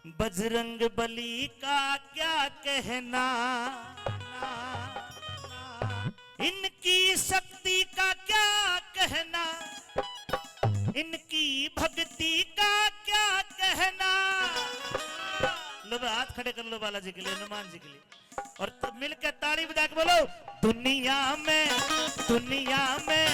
बजरंग बली का क्या कहना, इनकी शक्ति का क्या कहना, इनकी भक्ति का क्या कहना। लो हाथ खड़े कर लो बालाजी के लिए, हनुमान जी के लिए, और तब मिलकर ताड़ी बजा के बोलो, दुनिया में दुनिया में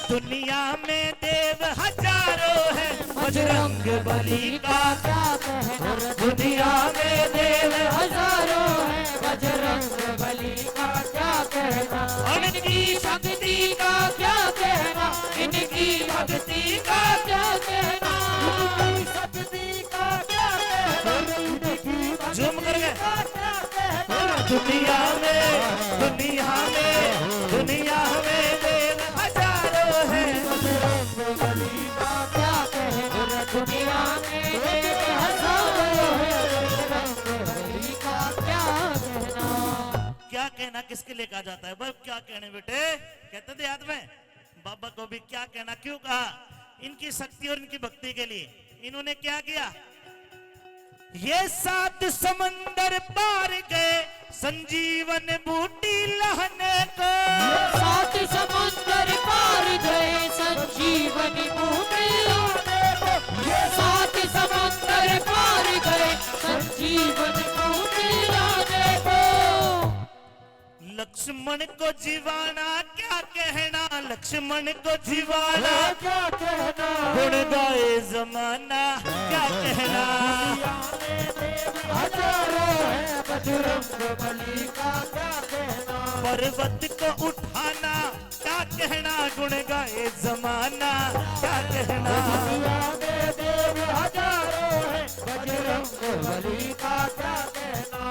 दुनिया में देव हजारों है, बजरंग बली का क्या कहना। दुनिया में देव हजारों है, बजरंग बली का क्या कहना। और इनकी शक्ति का क्या कहना, इनकी भक्ति का क्या कहना, इनकी शक्ति का क्या कहना। झूम कर गए। दुनिया में दुनिया में दुनिया में देव हजारों है, बजरंग बली का क्या कहना। दुनिया में देव हजारों है, बजरंग बली का क्या कहना। क्या कहना किसके लिए कहा जाता है? बस क्या कहने बेटे, कहते थे याद में बाबा को भी क्या कहना क्यों कहा? इनकी शक्ति और इनकी भक्ति के लिए। इन्होंने क्या किया? ये 7 समंदर पार गए संजीवन बूटी लहने को। 7 समंदर पार गए संजीवन बूटी लहने को। 7 समंदर पार गए संजीवन बूटी लहने को। लक्ष्मण को जीवाना क्या कहना, लक्ष्मण को जीवाना क्या कहना। गुण गाए जमाना क्या कहना। हजारों है, बजरंग बली का क्या कहना। पर्वत को उठाना क्या कहना, गुण गाए जमाना क्या कहना। दुनिया में देव हजारों है, बजरंग बली का क्या कहना।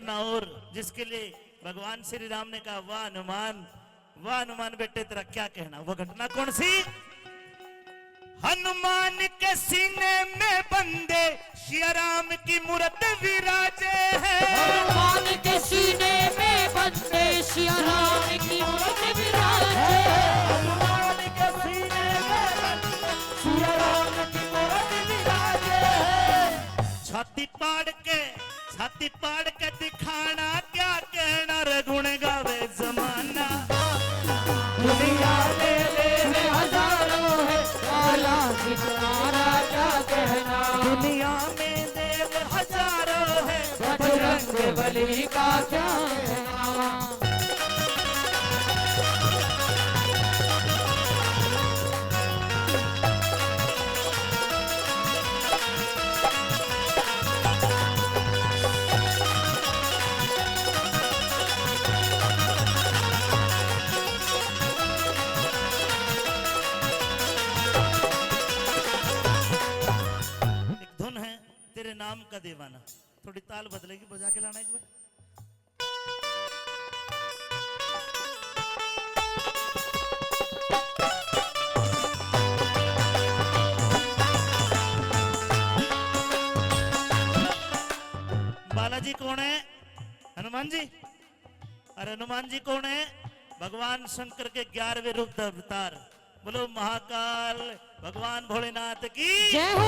और जिसके लिए भगवान श्री राम ने कहा, वाह हनुमान बेटे तेरा क्या कहना। वो घटना कौन सी? हनुमान के सीने में बंदे श्री राम की मूर्त विराजे है। हनुमान के सीने में बंदे श्री राम की मूर्त विराजे है। हनुमान के सीने में बंदे श्री राम की मूर्त विराजे है। छाती पाड़ के दिखाना क्या कहना, रे गुण गावे जमाना। दुनिया में देव हजारों है, काला किनारा क्या कहना। दुनिया में देव हजारों है, बजरंग बली का क्या कहना। नाम का दीवाना, थोड़ी ताल बदलेगी, बजा के लाना एक बार। बालाजी कौन है? हनुमान जी। अरे हनुमान जी कौन है? भगवान शंकर के 11वें रूप अवतार। बोलो महाकाल भगवान भोलेनाथ की जय हो।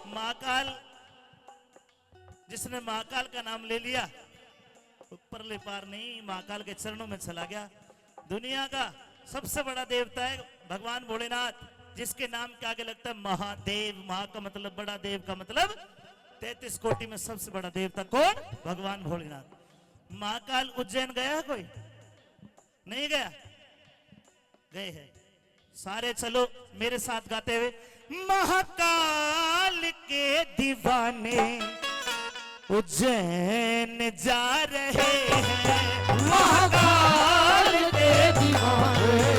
महाकाल, जिसने महाकाल का नाम ले लिया ऊपर ले पार नहीं, महाकाल के चरणों में चला गया। दुनिया का सबसे बड़ा देवता है भगवान भोलेनाथ, जिसके नाम के आगे लगता है महादेव। महा का मतलब बड़ा, देव का मतलब 33 कोटि में सबसे बड़ा देवता कौन? भगवान भोलेनाथ। महाकाल उज्जैन गया है कोई? नहीं गया? गए हैं सारे, चलो मेरे साथ गाते हुए। महाकाल के दीवाने उज्जैन जा रहे हैं। महाकाल के दीवाने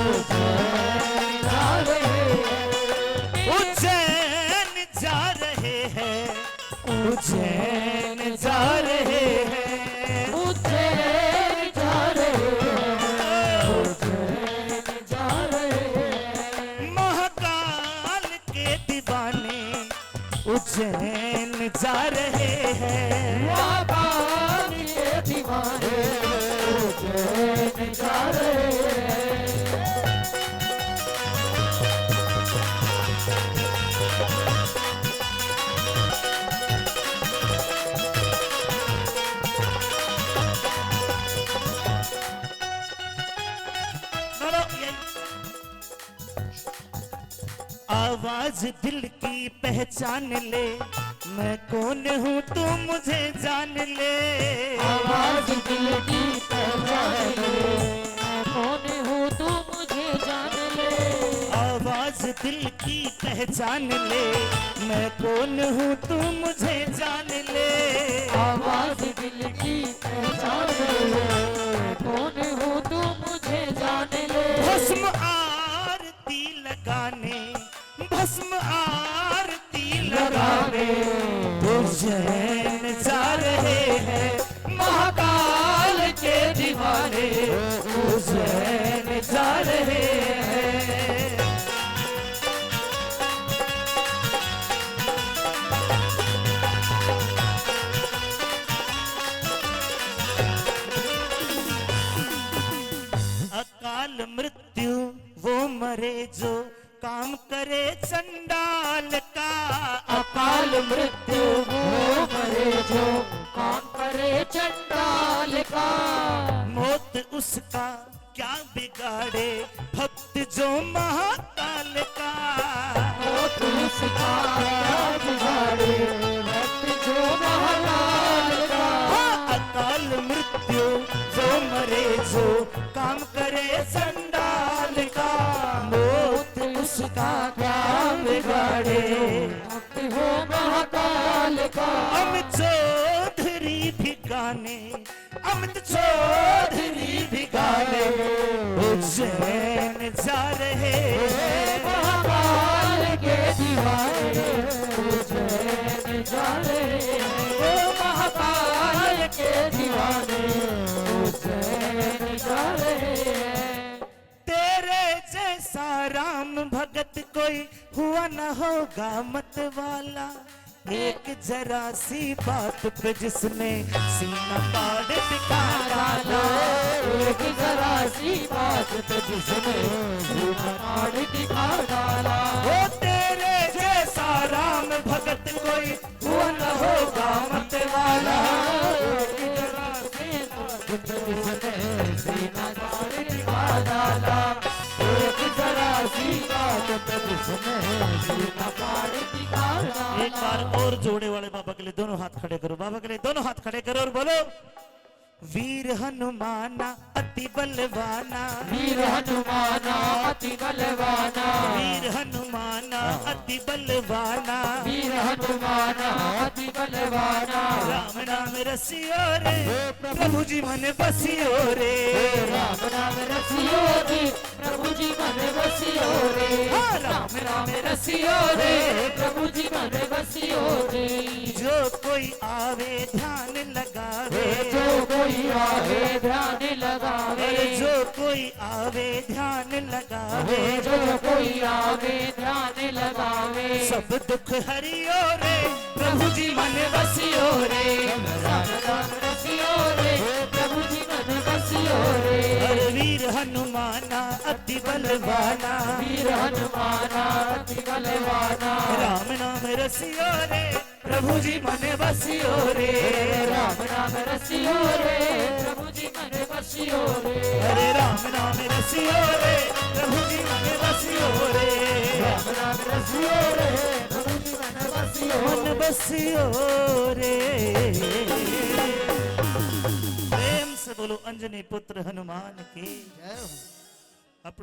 उज्जैन जा रहे हैं। उज्जैन जा रहे हैं, उज्जैन जा रहे हैं। रहे हैं। महाकाल के दीवाने उज्जैन जा रहे हैं। आवाज दिल की पहचान ले, मैं कौन हूँ तू मुझे जान ले। आवाज दिल की पहचान ले, मैं कौन हूँ तू मुझे जान ले। आवाज दिल की पहचान ले, मैं कौन हूँ तू मुझे जान ले। आवाज दिल की पहचान ले, मैं कौन हूँ तू मुझे जान ले। भस्म आरती लगाने, भस्म आरती लगाने उज्जैन जा रहे हैं। महाकाल के दीवाने उज्जैन जा रहे हैं। अकाल मृत्यु वो मरे जो काम करे चंडाल का। अकाल मृत्यु वो मरे जो काम करे चंडाल का। मौत उसका क्या बिगाड़े भक्त जो महाकाल का। मौत उसका क्या बिगाड़े भक्त जो महाकाल का। अकाल मृत्यु जो मरे जो काम करे चंडाल का। मौत उसका क्या बिगाड़े भक्त हो महाकाल का। अमित चौधरी भी गाने, अमित चौधरी भी गाने उज्जैन जा रहे हैं। महाकाल के दीवाने उज्जैन जा रहे हैं। महाकाल के दीवाने उज्जैन जा रहे हैं। तेरे जैसा राम भगत कोई हुआ न होगा मत वाला। एक जरा सी बात पे जिसने सीना पाड़ दिखा डाला। एक जरा सी बात पे जिसने सीना पाड़ दिखा डाला। वो तेरे जैसा राम भगत कोई हुआ न होगा मत वाला। एक जरा सी बात पे जिसने सीना पाड़ दिखा डाला। एक जरा सी बात पे जिसने सीना पाड़ दिखा डाला। एक बार और जोड़े वाले बाबा के लिए दोनों हाथ खड़े करो। बाबा के लिए दोनों हाथ खड़े करो और बोलो, वीर हनुमाना अति बलवाना। वीर हनुमाना अति बलवाना। वीर हनुमाना अति बलवाना। वीर हनुमाना अति बलवाना। राम नाम रसियो रे प्रभु जी मन बसियो रे। राम नाम रसियो रे प्रभु जी मन बसियो रे। राम नाम रसियो रे प्रभु जी मन बसियो रे। जो कोई आवे ध्यान लगावे। जो कोई आवे ध्यान लगावे। जो कोई आवे ध्यान लगावे। जो कोई आवे ध्यान लगावे। सब दुख हरियो रे प्रभु जी मन बसियो रे। राम नाम रसियो रे प्रभु जी मन बसियो रे। अरे वीर हनुमाना अति बलवाना। वीर हनुमाना अति बलवाना। राम नाम रसियो रे प्रभु जी मन बसियो रे। राम नाम रसियो रे प्रभु जी मन बसियो रे। अरे राम नाम रसियो रे प्रभु जी मन बसियो रे। राम नाम रसियो रे प्रभु जी मन बसियो मन बसियो रे। प्रेम से बोलो अंजनी पुत्र हनुमान की जय हो।